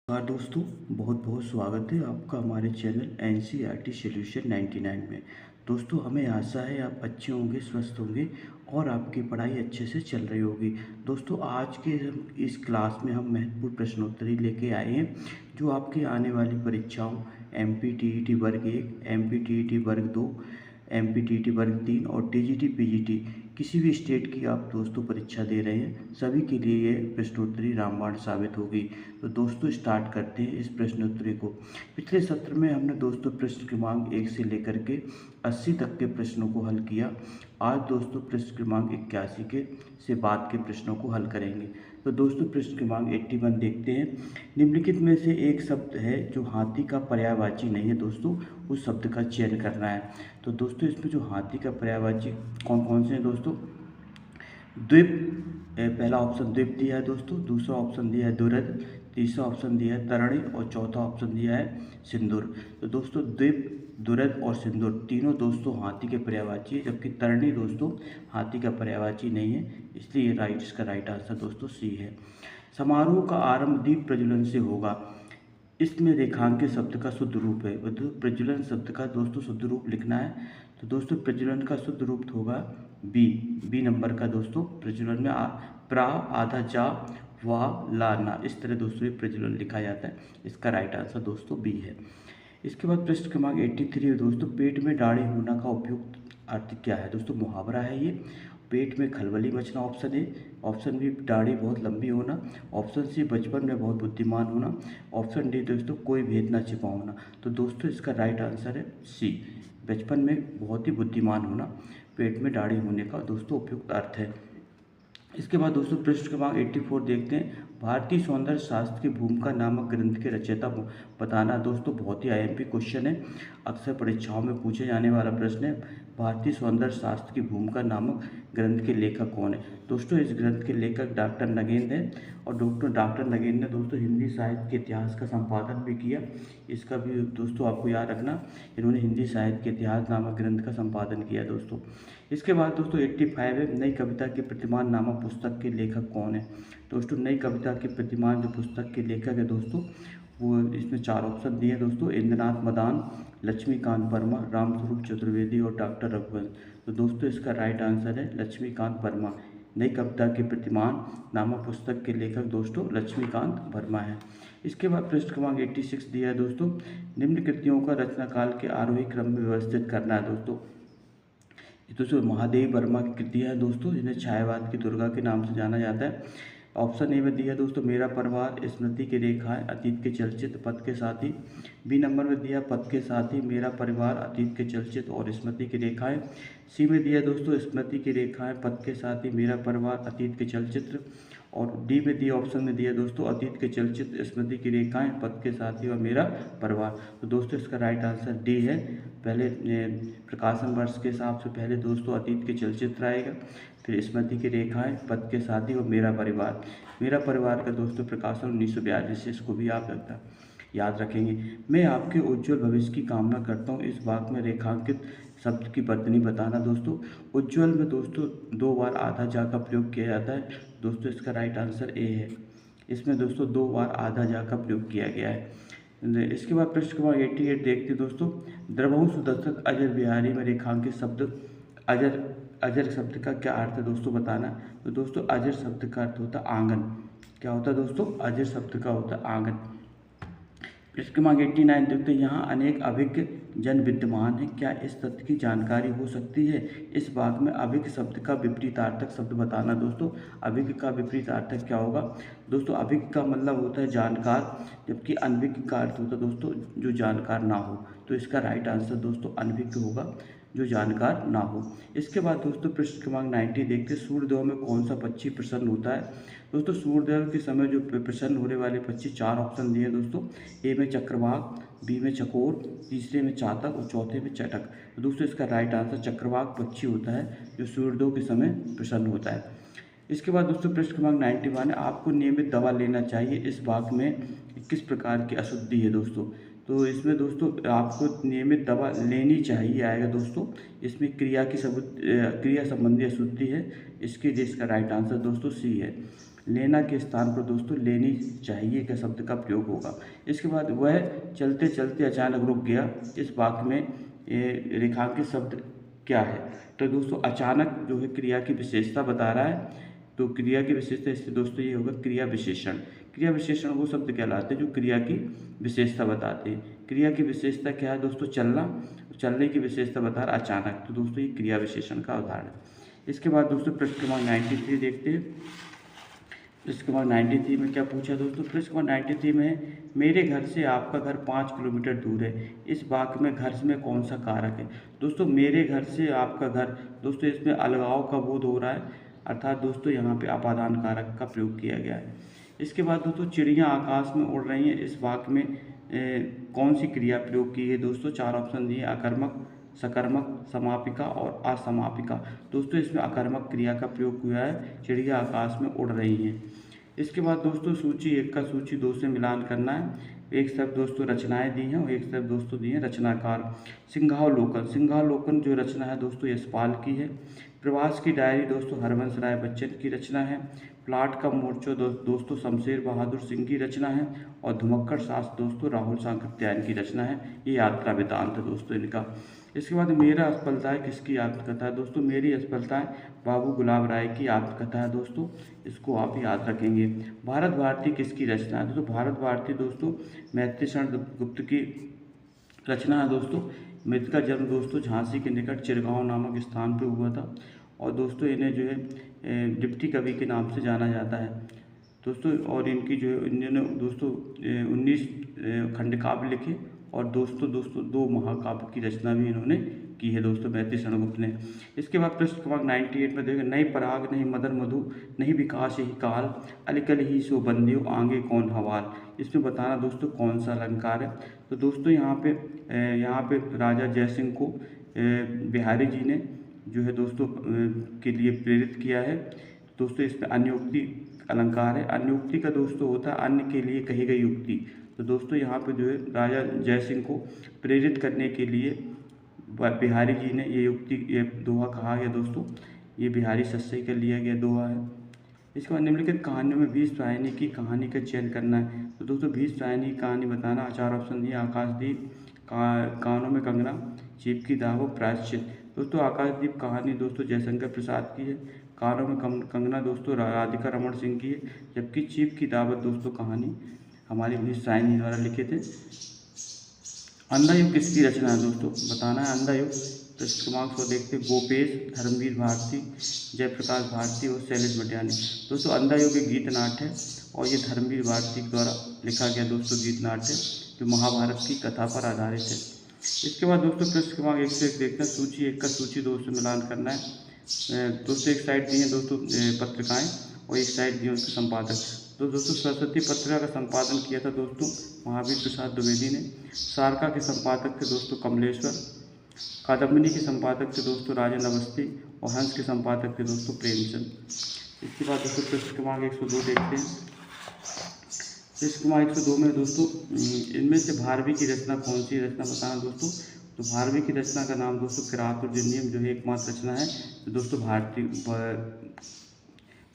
नमस्कार दोस्तों, बहुत बहुत स्वागत है आपका हमारे चैनल NCERT सॉल्यूशन 99 में। दोस्तों, हमें आशा है आप अच्छे होंगे, स्वस्थ होंगे और आपकी पढ़ाई अच्छे से चल रही होगी। दोस्तों, आज के इस क्लास में हम महत्वपूर्ण प्रश्नोत्तरी लेके आए हैं जो आपकी आने वाली परीक्षाओं MPTET वर्ग 1, MPTET वर्ग 2, MPTET वर्ग 3 और TGT PGT किसी भी स्टेट की आप दोस्तों परीक्षा दे रहे हैं, सभी के लिए ये प्रश्नोत्तरी रामबाण साबित होगी। तो दोस्तों, स्टार्ट करते हैं इस प्रश्नोत्तरी को। पिछले सत्र में हमने दोस्तों प्रश्न क्रमांक 1 से लेकर के 80 तक के प्रश्नों को हल किया। आज दोस्तों प्रश्न क्रमांक 81 के से बाद के प्रश्नों को हल करेंगे। तो दोस्तों, प्रश्न क्रमांक 81 देखते हैं। निम्नलिखित में से एक शब्द है जो हाथी का पर्यायवाची नहीं है दोस्तों, उस शब्द का चयन करना है। तो दोस्तों, इसमें जो हाथी का पर्यायवाची कौन कौन से हैं दोस्तों? द्वीप, पहला ऑप्शन द्वीप दिया है दोस्तों, दूसरा ऑप्शन दिया है दुरद, तीसरा ऑप्शन दिया है तरणी और चौथा ऑप्शन दिया है सिंदूर। तो दोस्तों, द्वीप, दुरद और सिंदूर तीनों दोस्तों हाथी के पर्यायवाची है, जबकि तरणी दोस्तों हाथी का पर्यायवाची नहीं है, इसलिए इसका राइट आंसर दोस्तों सी है। समारोह का आरंभ दीप प्रज्वलन से होगा। इसमें रेखांकित शब्द का शुद्ध रूप है। प्रज्वलन शब्द का दोस्तों शुद्ध रूप लिखना है। तो दोस्तों, प्रज्वलन का शुद्ध रूप होगा बी नंबर का दोस्तों। प्रज्वलन में प्रा आधा जा वा ला ना, इस तरह दोस्तों ये प्रज्वलन लिखा जाता है। इसका राइट आंसर दोस्तों बी है। इसके बाद प्रश्न क्रमांक 83 है दोस्तों। पेट में दाढ़ी होना का उपयुक्त अर्थ क्या है दोस्तों? मुहावरा है ये। पेट में खलबली मचना ऑप्शन ए, ऑप्शन बी दाढ़ी बहुत लंबी होना, ऑप्शन सी बचपन में बहुत बुद्धिमान होना, ऑप्शन डी दोस्तों कोई भेद ना छिपा होना। तो दोस्तों, इसका राइट आंसर है सी, बचपन में बहुत ही बुद्धिमान होना पेट में दाढ़ी होने का दोस्तों उपयुक्त अर्थ है। इसके बाद दोस्तों प्रश्न क्रमांक 84 देखते हैं। भारतीय सौंदर्य शास्त्र की भूमिका नामक ग्रंथ के रचयिता बताना। दोस्तों, बहुत ही IMP क्वेश्चन है, अक्सर परीक्षाओं में पूछे जाने वाला प्रश्न है। भारतीय सौंदर्य शास्त्र की भूमिका नामक ग्रंथ के लेखक कौन है? दोस्तों, इस ग्रंथ के लेखक डॉक्टर नगेंद्र हैं और डॉक्टर नगेंद्र ने दोस्तों हिंदी साहित्य के इतिहास का संपादन भी किया। इसका भी दोस्तों आपको याद रखना, इन्होंने हिंदी साहित्य के इतिहास नामक ग्रंथ का संपादन किया दोस्तों। इसके बाद दोस्तों 85 है। नई कविता के प्रतिमान नामक पुस्तक के लेखक कौन है? दोस्तों, नई कविता के प्रतिमान जो पुस्तक के लेखक है दोस्तों, वो इसमें 4 ऑप्शन दिए हैं दोस्तों। इंद्रनाथ मदान, लक्ष्मीकांत वर्मा, रामस्वरूप चतुर्वेदी और डॉक्टर रघुवंश। तो दोस्तों, इसका राइट आंसर है लक्ष्मीकांत वर्मा। नई कविता के प्रतिमान नामक पुस्तक के लेखक दोस्तों लक्ष्मीकांत वर्मा है। इसके बाद प्रश्न क्रमांक 86 दिया है दोस्तों। निम्न कृतियों का रचना काल के आरोही क्रम में व्यवस्थित करना है दोस्तों महादेव वर्मा की कृतियाँ हैं दोस्तों, जिन्हें छायावाद की दुर्गा के नाम से जाना जाता है। ऑप्शन ए में दिया दोस्तों मेरा परिवार, स्मृति की रेखाएं, अतीत के चलचित्र, पथ के साथी। बी नंबर में दिया पथ के साथी, मेरा परिवार, अतीत के चलचित्र और स्मृति की रेखाएं। सी में दिया दोस्तों स्मृति की रेखाएं, पथ के साथी, मेरा परिवार, अतीत के चलचित्र। और डी में दिया ऑप्शन में दिया दोस्तों अतीत के चलचित्र, स्मृति की रेखाएं, पथ के साथी और मेरा परिवार। तो दोस्तों, इसका राइट आंसर डी है। पहले प्रकाशन वर्ष के हिसाब से पहले दोस्तों अतीत के चलचित्र आएगा, फिर स्मृति की रेखाएं, पथ के साथी और मेरा परिवार। मेरा परिवार का दोस्तों प्रकाशन 1942 से, इसको भी आप याद रखेंगे। मैं आपके उज्जवल भविष्य की कामना करता हूँ। इस वाक्य में रेखांकित शब्द की वर्तनी बताना दोस्तों। उज्जवल में दोस्तों 2 बार आधा जा का प्रयोग किया जाता है दोस्तों, इसका राइट आंसर ए है। इसमें दोस्तों 2 बार आधा जा का प्रयोग किया गया है। इसके बाद प्रश्न क्रमांक 88 देखते दोस्तों। द्रवहु सुदर्शन अजर बिहारी में रेखांकित शब्द अजर शब्द का क्या अर्थ है दोस्तों बताना। तो दोस्तों, अजर शब्द का अर्थ होता है आंगन। क्या होता है दोस्तों? अजर शब्द का होता है आंगन। प्रश्न क्रमांक 89 देखते हैं। यहाँ अनेक अभिज्ञ जन विद्यमान है, क्या इस तथ्य की जानकारी हो सकती है? इस भाग में अभिज्ञ शब्द का विपरीतार्थक शब्द बताना दोस्तों। अभिज्ञ का विपरीतार्थक क्या होगा दोस्तों? अभिज्ञ का मतलब होता है जानकार, जबकि अनभिज्ञ का अर्थ होता है दोस्तों जो जानकार ना हो। तो इसका राइट आंसर दोस्तों अनभिज्ञ होगा, जो जानकार ना हो। इसके बाद दोस्तों प्रश्न क्रमांक 90 देखते हैं। सूर्योदय में कौन सा पक्षी प्रसन्न होता है? दोस्तों, सूर्योदय के समय जो प्रसन्न होने वाले पक्षी 4 ऑप्शन दिए दोस्तों। ए में चक्रवाक, बी में चकोर, तीसरे में चातक और चौथे में चटक। तो दोस्तों, इसका राइट आंसर चक्रवाक पक्षी होता है जो सूर्योदय के समय प्रसन्न होता है। इसके बाद दोस्तों प्रश्न क्रमांक 91 है। आपको नियमित दवा लेना चाहिए, इस वाक्य में किस प्रकार की अशुद्धि है दोस्तों? तो इसमें दोस्तों आपको नियमित दवा लेनी चाहिए आएगा दोस्तों। इसमें क्रिया संबंधी अशुद्धि है, इसका राइट आंसर दोस्तों सी है। लेना के स्थान पर दोस्तों लेनी चाहिए का शब्द का प्रयोग होगा। इसके बाद वह चलते चलते अचानक रुक गया, इस वाक्य में रेखांकित शब्द क्या है? तो दोस्तों अचानक जो है क्रिया की विशेषता बता रहा है, तो क्रिया की विशेषता इससे दोस्तों ये होगा क्रिया विशेषण। क्रिया विशेषण वो शब्द कहलाते हैं जो क्रिया की विशेषता बताते हैं। क्रिया की विशेषता क्या है दोस्तों? चलना। चलने की विशेषता बता रहा अचानक, तो दोस्तों ये क्रिया विशेषण का उदाहरण है। इसके बाद दोस्तों प्रश्न क्रमांक 93 देखते हैं। प्रश्न क्रमांक 93 में क्या पूछा दोस्तों? प्रश्न क्रमांक 93 में है, मेरे घर से आपका घर 5 किलोमीटर दूर है, इस वाक्य में घर में कौन सा कारक है? दोस्तों मेरे घर से आपका घर, दोस्तों इसमें अलगाव का बोध हो रहा है, अर्थात दोस्तों यहाँ पे अपादान कारक का प्रयोग किया गया है। इसके बाद दोस्तों चिड़ियाँ आकाश में उड़ रही हैं, इस वाक्य में कौन सी क्रिया प्रयोग की है दोस्तों? 4 ऑप्शन दिए, अकर्मक, सकर्मक, समापिका और असमापिका। दोस्तों इसमें अकर्मक क्रिया का प्रयोग हुआ है, चिड़िया आकाश में उड़ रही हैं। इसके बाद दोस्तों सूची 1 का सूची 2 से मिलान करना है। एक शब्द दोस्तों रचनाएं दी हैं और एक शब्द दोस्तों दी हैं रचनाकार। सिंहावलोकन, सिंहावलोकन जो रचना है दोस्तों यशपाल की है। प्रवास की डायरी दोस्तों हरवंश राय बच्चन की रचना है। प्लाट का मोर्चा दोस्तों शमशेर बहादुर सिंह की रचना है। और धुमक्कड़ शास्त्र दोस्तों राहुल सांकृत्यायन की रचना है। ये यात्रा वृतांत है दोस्तों इनका। इसके बाद मेरा असफलताएं किसकी आत्मकथा है दोस्तों? मेरी असफलताएं बाबू गुलाब राय की आत्मकथा है दोस्तों, इसको आप याद रखेंगे। भारत भारती किसकी रचना है दोस्तों? भारत भारती दोस्तों मैत्री शरण गुप्त की रचना है दोस्तों। मृत का जन्म दोस्तों झांसी के निकट चिरगांव नामक स्थान पर हुआ था। और दोस्तों इन्हें जो है डिप्टी कवि के नाम से जाना जाता है दोस्तों। और इनकी जो है इन्होंने दोस्तों 19 खंडकाव्य लिखे और दोस्तों 2 महाकाव्य की रचना भी इन्होंने की है दोस्तों मैत्री शरण गुप्त ने। इसके बाद प्रश्न क्रमांक 98 में देखें, नहीं पराग नहीं मदन मधु नहीं विकास ही काल अलिकल ही सो बंदियो आगे कौन हवाल। इसमें बताना दोस्तों कौन सा अलंकार है? तो दोस्तों यहाँ पे राजा जयसिंह को बिहारी जी ने जो है दोस्तों के लिए प्रेरित किया है। दोस्तों इसमें अन्योक्ति अलंकार है। अन्योक्ति का दोस्तों होता है अन्य के लिए कही गई युक्ति। तो दोस्तों यहाँ पे जो है राजा जयसिंह को प्रेरित करने के लिए बिहारी जी ने ये दोहा कहा है दोस्तों। ये बिहारी सस्सई का लिया गया दोहा है। इसके बाद निम्नलिखित कहानियों में भीष्मवाहिनी की कहानी का चयन करना है। तो दोस्तों भीष्मवाहिनी की कहानी बताना। 4 ऑप्शन दिए, आकाशदीप, कानों में कंगना, चीप की दावत, प्रायश्चित। दोस्तों आकाशदीप कहानी दोस्तों जयशंकर प्रसाद की है। कानों में कंगना दोस्तों राधिका रमन सिंह की है। जबकि चीप की दावत दोस्तों कहानी हमारी भीष्मवाहिनी द्वारा लिखे थे। अंधा युग किसकी रचना है दोस्तों? बताना है अंधा युग। प्रश्न क्रमांक 100 देखते हैं, गोपेश, धर्मवीर भारती, जयप्रकाश भारती और शैलेश भटियानी। दोस्तों अंधा युग एक गीत नाट्य है और ये धर्मवीर भारती द्वारा लिखा गया दोस्तों गीत नाट्य जो महाभारत की कथा पर आधारित है। इसके बाद दोस्तों प्रश्न क्रमांक 1 से 1 देखते हैं, सूची 1 का सूची 2 से मिलान करना है। दोस्तों एक साइड दी है दोस्तों पत्रिकाएं और एक साइड दिए उसके संपादक। तो दोस्तों सरस्वती पत्रिका का संपादन किया था दोस्तों महावीर प्रसाद द्विवेदी ने। सारका के संपादक थे दोस्तों कमलेश्वर। कादम्बिनी के संपादक थे दोस्तों राजन अवस्थी और हंस के संपादक थे दोस्तों प्रेमचंद। इसके बाद दोस्तों प्रश्न क्रमांक 102 देखते हैं। प्रश्न क्रमांक 102 में दोस्तों इनमें से भारवी की रचना कौन सी रचना बताना दोस्तों? तो भारवी की रचना का नाम दोस्तों किरातुर्जनियम जो है एकमात्र रचना है तो दोस्तों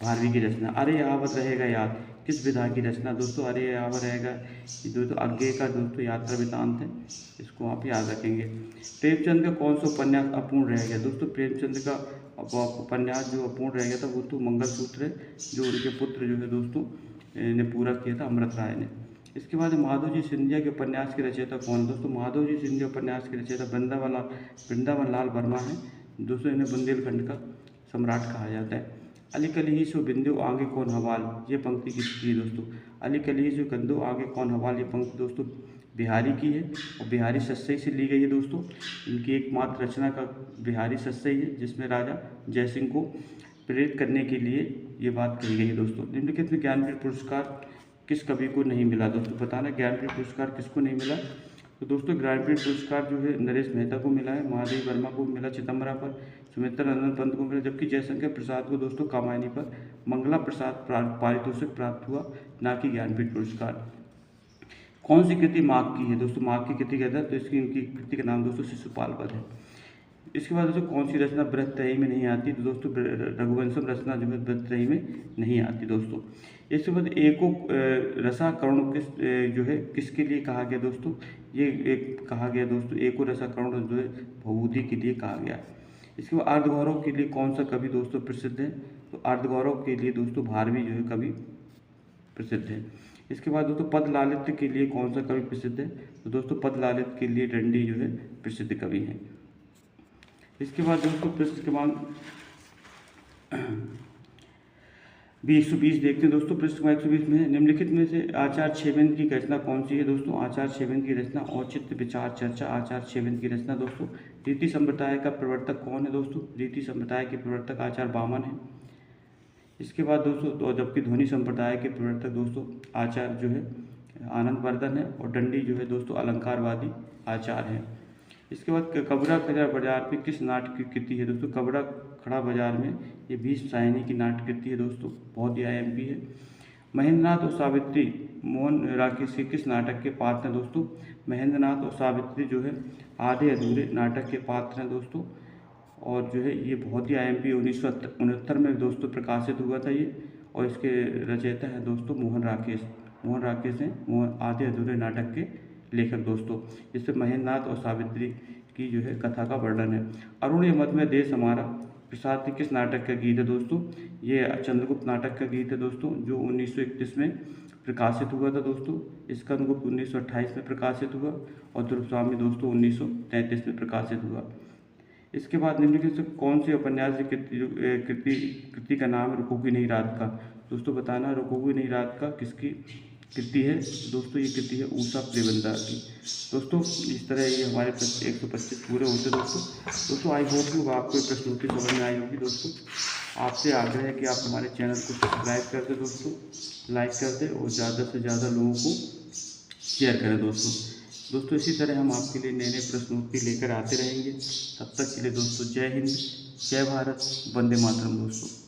भारवी की रचना। अरे यावत रहेगा याद किस विधा की रचना दोस्तों? अरे यावत रहेगा ये दोस्तों अज्ञे का दोस्तों यात्रा वृतांत है, इसको आप याद रखेंगे। प्रेमचंद का कौन सा उपन्यास अपूर्ण रह गया दोस्तों? प्रेमचंद का उपन्यास जो अपूर्ण रह गया था वो तो मंगलसूत्र है, जो उनके पुत्र जो है दोस्तों ने पूरा किया था अमृत राय ने। इसके बाद माधव जी सिंधिया के उपन्यास के रचयिता कौन है दोस्तों? माधव जी सिंधिया उपन्यास के रचयिता वृंदावन लाल वर्मा है दोस्तों। इन्हें बुंदेलखंड का सम्राट कहा जाता है। अली कली सो बिंदु आगे कौन हवाल, ये पंक्ति किसकी है दोस्तों? अली कली सो गंदो आगे कौन हवाल, ये पंक्ति दोस्तों बिहारी की है और बिहारी सस्सई से ली गई है दोस्तों। इनकी एकमात्र रचना का बिहारी सस्सई है जिसमें राजा जयसिंह को प्रेरित करने के लिए ये बात कही गई है दोस्तों। निम्नलिखित में ज्ञानपीठ पुरस्कार किस कवि को नहीं मिला दोस्तों? बताना ज्ञानपीठ पुरस्कार किसको नहीं मिला? तो दोस्तों ज्ञानपीठ पुरस्कार जो है नरेश मेहता को मिला है, महादेव वर्मा को मिला चिदम्बरा पर, सुमित्रा नंदन पंत को मिला, जबकि जयशंकर प्रसाद को दोस्तों कामायनी पर मंगला प्रसाद पारितोषिक प्राप्त हुआ, ना कि ज्ञानपीठ पुरस्कार। कौन सी कृति माघ की है दोस्तों? माघ की कृति कहता है तो इनकी कृति का नाम दोस्तों शिशुपाल वध है। इसके बाद दोस्तों कौन सी रचना बृहत्त्रयी में नहीं आती, तो दोस्तों रघुवंशम रचना जो है बृहत्त्रयी में नहीं आती दोस्तों। इसके बाद एको रसाकरण जो है किसके लिए कहा गया दोस्तों, ये एक कहा गया दोस्तों एको रसाकरण जो है भभूति के लिए कहा गया। इसके बाद अर्धगौरव के लिए कौन सा कवि दोस्तों प्रसिद्ध है, तो अर्धगौरव के लिए दोस्तों भारवी जो है कवि प्रसिद्ध है। इसके बाद दोस्तों पद लालित्य के लिए कौन सा कवि प्रसिद्ध है, तो दोस्तों पद लालित्य के लिए दंडी जो है प्रसिद्ध कवि हैं। इसके बाद दोस्तों प्रश्न क्रमांक 120 देखते हैं दोस्तों। प्रश्न क्रमांक 120 में निम्नलिखित में से आचार्य छेवेन की रचना कौन सी है दोस्तों। आचार्य छेवेन की रचना औचित्य विचार चर्चा। आचार्य छेवेन की रचना दोस्तों। रीति संप्रदाय का प्रवर्तक कौन है दोस्तों, रीति संप्रदाय के प्रवर्तक आचार्य वामन है। इसके बाद दोस्तों तो जबकि ध्वनि संप्रदाय के प्रवर्तक दोस्तों आचार्य जो है आनंदवर्धन है, और दंडी जो है दोस्तों अलंकारवादी आचार्य है। इसके बाद कबरा खड़ा बाजार में किस नाट्य की कृति है दोस्तों। कबरा खड़ा बाजार में ये भीष्म सायनी की नाट्य कृति है दोस्तों, बहुत ही IMP है। महेंद्रनाथ और सावित्री मोहन राकेश के किस नाटक के पात्र हैं दोस्तों। महेंद्रनाथ और सावित्री जो है आधे अधूरे नाटक के पात्र हैं दोस्तों, और जो है ये बहुत ही IMP 1969 में दोस्तों प्रकाशित हुआ था ये, और इसके रचयिता है दोस्तों मोहन राकेश। मोहन राकेश हैं आधे अधूरे नाटक के लेखक दोस्तों। इसमें महेंद्रनाथ और सावित्री की जो है कथा का वर्णन है। अरुण ये मत में देश हमारा प्रसाद किस नाटक का गीत है दोस्तों। ये चंद्रगुप्त नाटक का गीत है दोस्तों, जो 1931 में प्रकाशित हुआ था दोस्तों। स्कंदगुप्त 1928 में प्रकाशित हुआ, और ध्रुवस्वामी दोस्तों 1933 में प्रकाशित हुआ। इसके बाद निम्नलिखित से कौन से उपन्यास की कृति का नाम है रुकोगी नहीं रात का। दोस्तों बताना रुकोगी नहीं रात का किसकी कृति है दोस्तों। ये कृति है ऊषा प्रेमचंद की दोस्तों। इस तरह ये हमारे 125 पूरे होते दोस्तों। आई होप कि आपको प्रश्नोत्तरी समझ में आई होगी दोस्तों। आपसे आग्रह है कि आप हमारे चैनल को सब्सक्राइब कर दें दोस्तों, लाइक कर दें, और ज़्यादा से ज़्यादा लोगों को शेयर करें दोस्तों। इसी तरह हम आपके लिए नए नए प्रश्नोत्तरी लेकर आते रहेंगे। तब तक के लिए दोस्तों जय हिंद, जय भारत, वंदे मातरम दोस्तों।